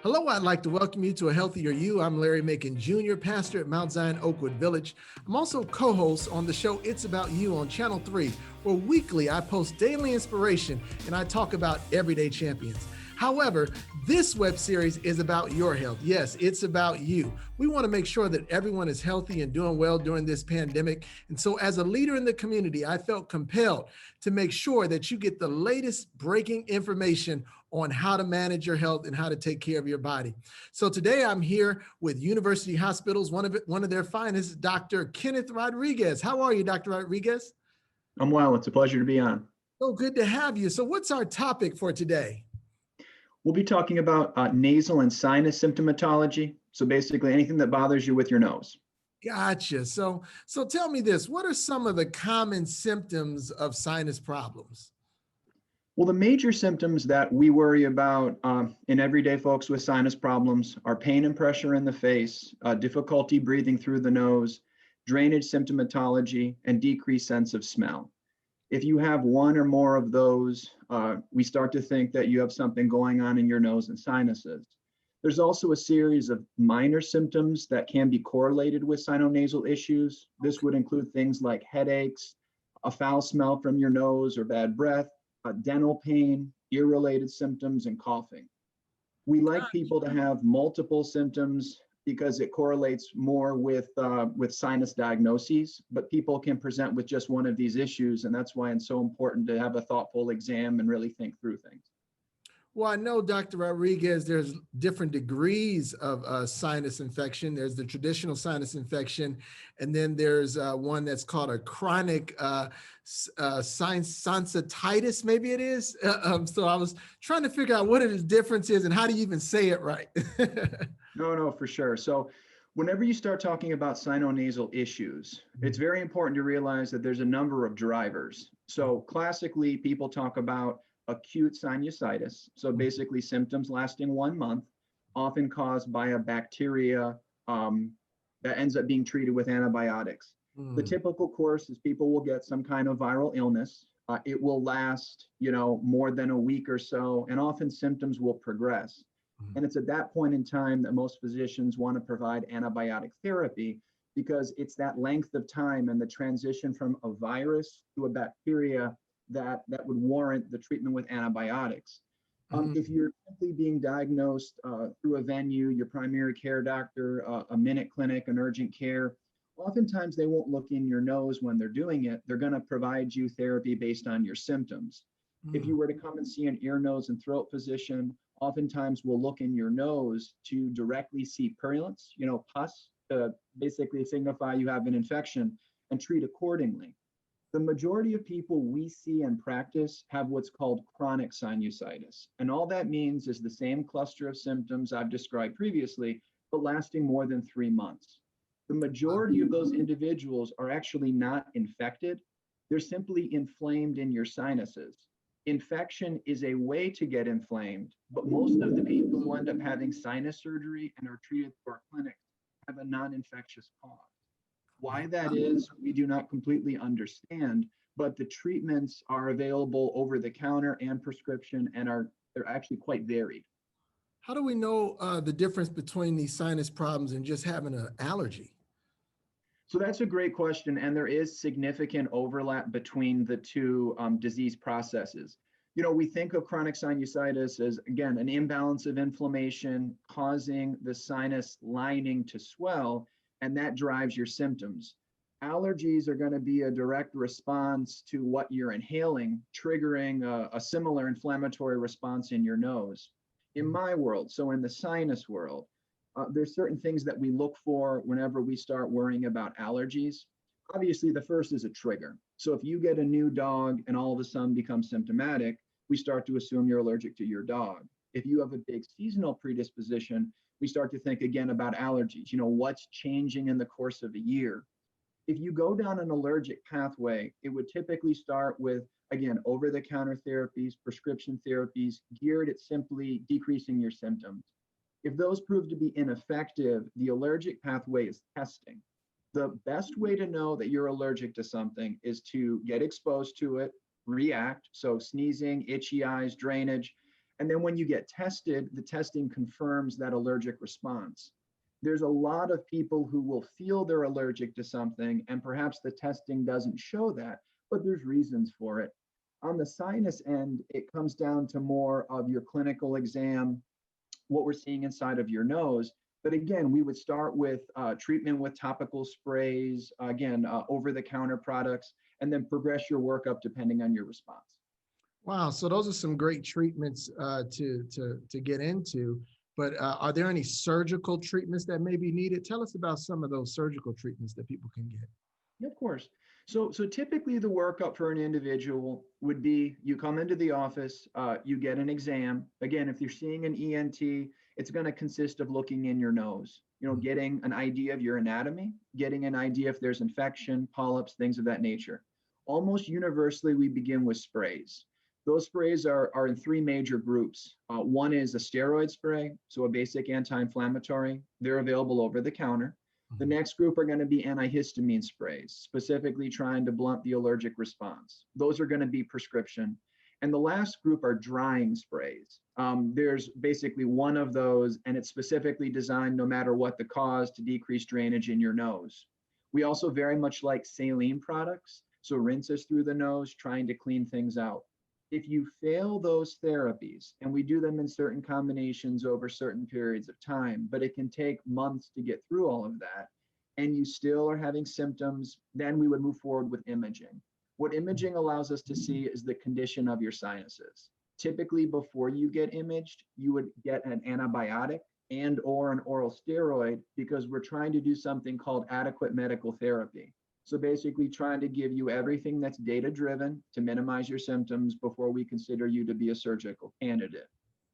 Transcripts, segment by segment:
Hello, I'd like to welcome you to A Healthier You. I'm Larry Macon Jr., pastor at Mount Zion Oakwood Village. I'm also co host on the show It's About You on Channel 3, where weekly I post daily inspiration and I talk about everyday champions. However, this web series is about your health. Yes, it's about you. We want to make sure that everyone is healthy and doing well during this pandemic. And so, as a leader in the community, I felt compelled to make sure that you get the latest breaking information on how to manage your health and how to take care of your body. So today I'm here with University Hospitals, one of their finest, Dr. Kenneth Rodriguez. How are you, Dr. Rodriguez? I'm well. It's a pleasure to be on. Oh, good to have you. So what's our topic for today? We'll be talking about nasal and sinus symptomatology. So basically anything that bothers you with your nose. Gotcha. So tell me this, what are some of the common symptoms of sinus problems? Well, the major symptoms that we worry about in everyday folks with sinus problems are pain and pressure in the face, difficulty breathing through the nose, drainage symptomatology, and decreased sense of smell. If you have one or more of those, we start to think that you have something going on in your nose and sinuses. There's also a series of minor symptoms that can be correlated with sinonasal issues. This would include things like headaches, a foul smell from your nose or bad breath, dental pain, ear-related symptoms, and coughing. We like people to have multiple symptoms because it correlates more with sinus diagnoses, but people can present with just one of these issues, and that's why it's so important to have a thoughtful exam and really think through things. Well, I know, Dr. Rodriguez, there's different degrees of sinus infection. There's the traditional sinus infection, and then there's one that's called a chronic sinusitis, maybe it is. So I was trying to figure out what the difference is and how do you even say it right? No, for sure. So whenever you start talking about sinonasal issues, it's very important to realize that there's a number of drivers. So classically, people talk about acute sinusitis. So basically symptoms lasting 1 month, often caused by a bacteria that ends up being treated with antibiotics. The typical course is people will get some kind of viral illness. It will last, more than a week or so, and often symptoms will progress. And it's at that point in time that most physicians want to provide antibiotic therapy because it's that length of time and the transition from a virus to a bacteria that would warrant the treatment with antibiotics. If you're simply being diagnosed through a venue, your primary care doctor, a minute clinic, an urgent care, oftentimes they won't look in your nose when they're doing it. They're going to provide you therapy based on your symptoms. If you were to come and see an ear, nose, and throat physician, oftentimes we'll look in your nose to directly see purulence, pus, to basically signify you have an infection and treat accordingly. The majority of people we see in practice have what's called chronic sinusitis. And all that means is the same cluster of symptoms I've described previously, but lasting more than 3 months. The majority of those individuals are actually not infected. They're simply inflamed in your sinuses. Infection is a way to get inflamed, but most of the people who end up having sinus surgery and are treated through our clinic have a non-infectious cause. Why that is, we do not completely understand, but the treatments are available over the counter and prescription, and they're actually quite varied. How do we know the difference between these sinus problems and just having an allergy? So that's a great question, and there is significant overlap between the two disease processes. We think of chronic sinusitis as, again, an imbalance of inflammation causing the sinus lining to swell, and that drives your symptoms. Allergies are going to be a direct response to what you're inhaling, triggering a similar inflammatory response in your nose. In my world, so in the sinus world, there's certain things that we look for whenever we start worrying about allergies. Obviously, the first is a trigger. So if you get a new dog and all of a sudden become symptomatic, we start to assume you're allergic to your dog. If you have a big seasonal predisposition, we start to think again about allergies. What's changing in the course of a year? If you go down an allergic pathway, it would typically start with, again, over-the-counter therapies, prescription therapies, geared at simply decreasing your symptoms. If those prove to be ineffective, the allergic pathway is testing. The best way to know that you're allergic to something is to get exposed to it, react, so sneezing, itchy eyes, drainage, And then when you get tested, the testing confirms that allergic response. There's a lot of people who will feel they're allergic to something, and perhaps the testing doesn't show that, but there's reasons for it. On the sinus end, it comes down to more of your clinical exam, what we're seeing inside of your nose. But again, we would start with treatment with topical sprays, again, over-the-counter products, and then progress your workup depending on your response. Wow, so those are some great treatments to get into. But are there any surgical treatments that may be needed? Tell us about some of those surgical treatments that people can get. Yeah, of course. So typically the workup for an individual would be you come into the office, you get an exam. Again, if you're seeing an ENT, it's going to consist of looking in your nose, getting an idea of your anatomy, getting an idea if there's infection, polyps, things of that nature. Almost universally, we begin with sprays. Those sprays are in three major groups. One is a steroid spray, so a basic anti-inflammatory. They're available over the counter. The next group are going to be antihistamine sprays, specifically trying to blunt the allergic response. Those are going to be prescription. And the last group are drying sprays. There's basically one of those, and it's specifically designed, no matter what the cause, to decrease drainage in your nose. We also very much like saline products, so rinses through the nose, trying to clean things out. If you fail those therapies, and we do them in certain combinations over certain periods of time, but it can take months to get through all of that, and you still are having symptoms, then we would move forward with imaging. What imaging allows us to see is the condition of your sinuses. Typically, before you get imaged, you would get an antibiotic and or an oral steroid, because we're trying to do something called adequate medical therapy. So basically trying to give you everything that's data-driven to minimize your symptoms before we consider you to be a surgical candidate.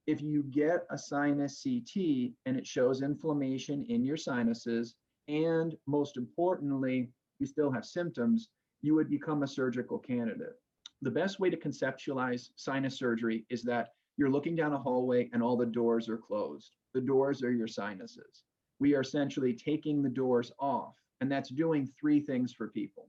If you get a sinus CT and it shows inflammation in your sinuses, and most importantly, you still have symptoms, you would become a surgical candidate. The best way to conceptualize sinus surgery is that you're looking down a hallway and all the doors are closed. The doors are your sinuses. We are essentially taking the doors off. And that's doing three things for people.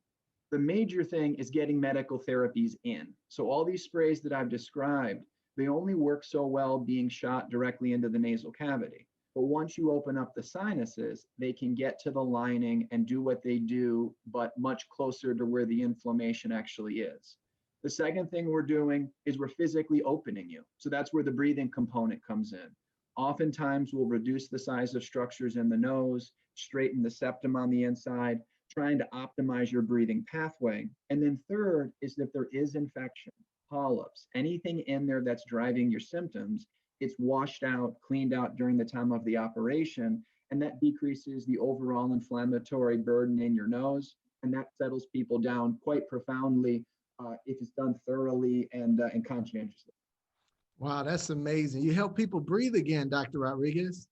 The major thing is getting medical therapies in. So all these sprays that I've described, they only work so well being shot directly into the nasal cavity. But once you open up the sinuses, they can get to the lining and do what they do, but much closer to where the inflammation actually is. The second thing we're doing is we're physically opening you. So that's where the breathing component comes in. Oftentimes we'll reduce the size of structures in the nose, straighten the septum on the inside, trying to optimize your breathing pathway. And then third is if there is infection, polyps, anything in there that's driving your symptoms, it's washed out, cleaned out during the time of the operation, and that decreases the overall inflammatory burden in your nose, and that settles people down quite profoundly if it's done thoroughly and conscientiously. Wow, that's amazing. You help people breathe again, Dr. Rodriguez.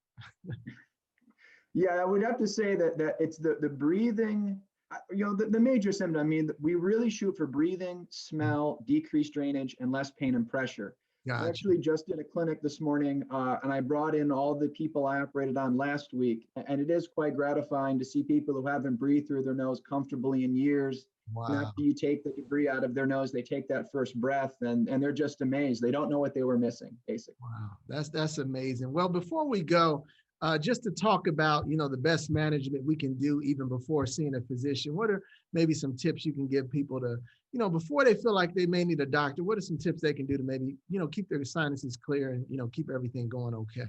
Yeah, I would have to say that it's the breathing, the major symptom. I mean, we really shoot for breathing, smell, decreased drainage, and less pain and pressure. Gotcha. I actually just did a clinic this morning, and I brought in all the people I operated on last week, and it is quite gratifying to see people who haven't breathed through their nose comfortably in years. Wow. And after you take the debris out of their nose, they take that first breath, and they're just amazed. They don't know what they were missing, basically. Wow, that's amazing. Well, before we go, just to talk about, the best management we can do even before seeing a physician, what are maybe some tips you can give people to, before they feel like they may need a doctor, what are some tips they can do to maybe, keep their sinuses clear and, keep everything going okay?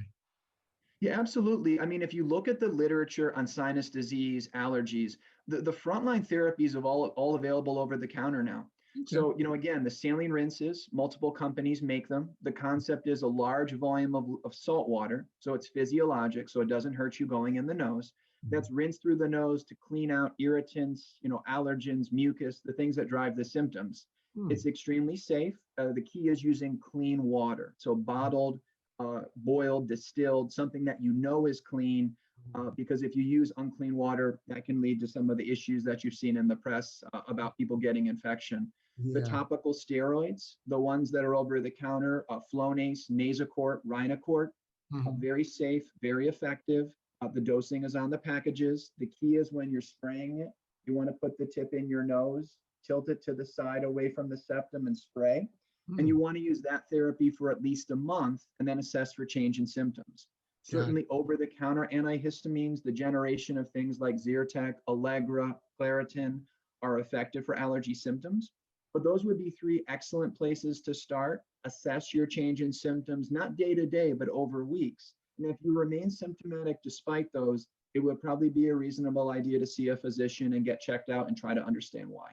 Yeah, absolutely. I mean, if you look at the literature on sinus disease, allergies, the frontline therapies of all available over the counter now. Okay. So, again, the saline rinses, multiple companies make them. The concept is a large volume of salt water. So it's physiologic, so it doesn't hurt you going in the nose. That's rinsed through the nose to clean out irritants, allergens, mucus, the things that drive the symptoms. It's extremely safe. The key is using clean water. So bottled, boiled, distilled, something that is clean, because if you use unclean water, that can lead to some of the issues that you've seen in the press about people getting infection. Yeah. The topical steroids, the ones that are over the counter, Flonase, Nasacort, Rhinocort, very safe, very effective. The dosing is on the packages. The key is when you're spraying it, you want to put the tip in your nose, tilt it to the side away from the septum and spray. And you want to use that therapy for at least a month and then assess for change in symptoms. Certainly over-the-counter antihistamines, the generation of things like Zyrtec, Allegra, Claritin are effective for allergy symptoms. But those would be 3 excellent places to start. Assess your change in symptoms, not day to day, but over weeks. And if you remain symptomatic despite those, it would probably be a reasonable idea to see a physician and get checked out and try to understand why.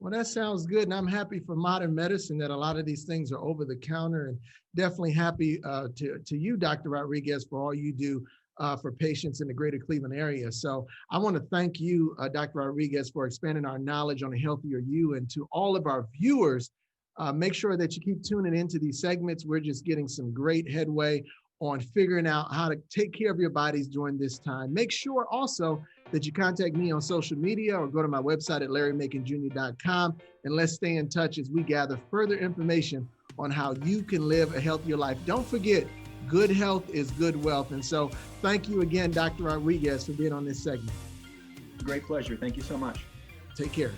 Well, that sounds good. And I'm happy for modern medicine that a lot of these things are over the counter, and definitely happy to you, Dr. Rodriguez, for all you do for patients in the greater Cleveland area. So I want to thank you, Dr. Rodriguez, for expanding our knowledge on a healthier you. And to all of our viewers, make sure that you keep tuning into these segments. We're just getting some great headway on figuring out how to take care of your bodies during this time. Make sure also that you contact me on social media or go to my website at larrymaconjr.com, and let's stay in touch as we gather further information on how you can live a healthier life. Don't forget, good health is good wealth. And so thank you again, Dr. Rodriguez, for being on this segment. Great pleasure. Thank you so much. Take care.